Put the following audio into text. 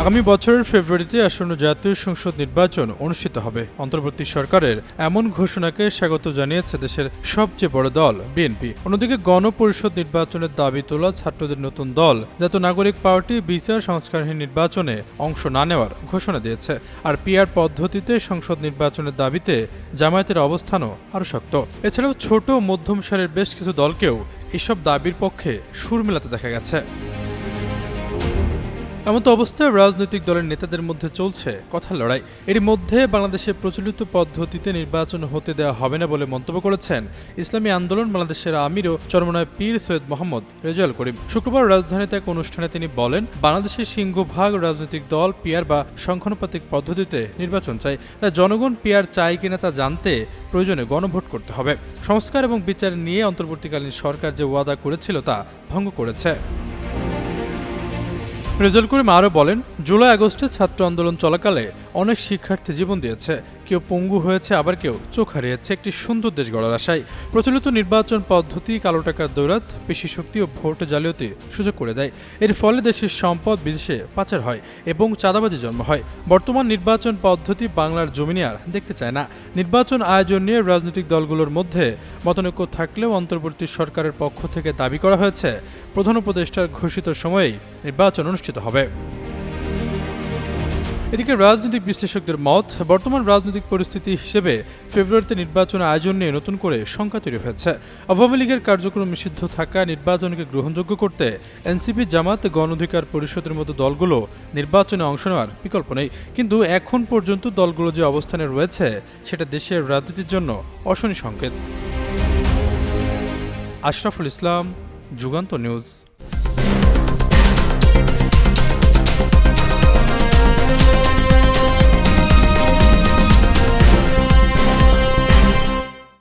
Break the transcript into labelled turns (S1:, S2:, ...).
S1: আগামী বছরের ফেব্রুয়ারিতে আসন্ন জাতীয় সংসদ নির্বাচন অনুষ্ঠিত হবে। অন্তর্বর্তী সরকারের এমন ঘোষণাকে স্বাগত জানিয়েছে দেশের সবচেয়ে বড় দল বিএনপি। অন্যদিকে গণপরিষদ নির্বাচনের দাবি তোলা ছাত্রদের নতুন দল জাতীয় নাগরিক পার্টি বিচার সংস্কারহীন নির্বাচনে অংশ না নেওয়ার ঘোষণা দিয়েছে। আর পিআর পদ্ধতিতে সংসদ নির্বাচনের দাবিতে জামায়াতের অবস্থানও আরও শক্ত। এছাড়াও ছোট ও মধ্যম সারির বেশ কিছু দলকেও এসব দাবির পক্ষে সুর মেলাতে দেখা গেছে। এমতো অবস্থায় রাজনৈতিক দলের নেতাদের মধ্যে চলছে কথার লড়াই। এরই মধ্যে বাংলাদেশে প্রচলিত পদ্ধতিতে নির্বাচন হতে দেওয়া হবে না বলে মন্তব্য করেছেন ইসলামী আন্দোলন বাংলাদেশের আমির ও চরমনায় পীর সৈয়দ মোহাম্মদ রেজাউল করিম। শুক্রবার রাজধানীতে এক অনুষ্ঠানে তিনি বলেন, বাংলাদেশের সিংহভাগ রাজনৈতিক দল পিআর বা সংখ্যানুপাতিক পদ্ধতিতে নির্বাচন চায়। তাই জনগণ পিআর চায় কিনা তা জানতে প্রয়োজনে গণভোট করতে হবে। সংস্কার এবং বিচার নিয়ে অন্তর্বর্তীকালীন সরকার যে ওয়াদা করেছিল তা ভঙ্গ করেছে। রেজাউল করিম আরও বলেন, জুলাই আগস্টে ছাত্র আন্দোলন চলাকালে অনেক শিক্ষার্থী জীবন দিয়েছে, কেউ পঙ্গু হয়েছে, আবার কেউ চোখ হারিয়েছে একটি সুন্দর দেশ গড়ার আশায়। প্রচলিত নির্বাচন পদ্ধতি কালো টাকার দৌরাত, পেশি শক্তি ও ভোট জালিয়াতির সুযোগ করে দেয়। এর ফলে দেশের সম্পদ বিদেশে পাচার হয় এবং চাঁদাবাজি জন্ম হয়। বর্তমান নির্বাচন পদ্ধতি বাংলার জমিনে আর দেখতে চায় না। নির্বাচন আয়োজন নিয়ে রাজনৈতিক দলগুলোর মধ্যে মতানৈক্য থাকলেও অন্তর্বর্তী সরকারের পক্ষ থেকে দাবি করা হয়েছে, প্রধান উপদেষ্টার ঘোষিত সময়েই নির্বাচন অনুষ্ঠিত হবে। এদিকে রাজনৈতিক বিশ্লেষকদের মত, বর্তমান রাজনৈতিক পরিস্থিতি হিসেবে ফেব্রুয়ারিতে নির্বাচন আয়োজন নিয়ে নতুন করে শঙ্কা তৈরি হয়েছে। আওয়ামী লীগের কার্যক্রম নিষিদ্ধ থাকা নির্বাচনকে গ্রহণযোগ্য করতে এনসিপি, জামাত, গণ অধিকার পরিষদের মতো দলগুলো নির্বাচনে অংশ নেওয়ার বিকল্প নেই। কিন্তু এখন পর্যন্ত দলগুলো যে অবস্থানে রয়েছে সেটা দেশের রাজনীতির জন্য অশনি সংকেত। আশরাফুল ইসলাম, যুগান্ত নিউজ।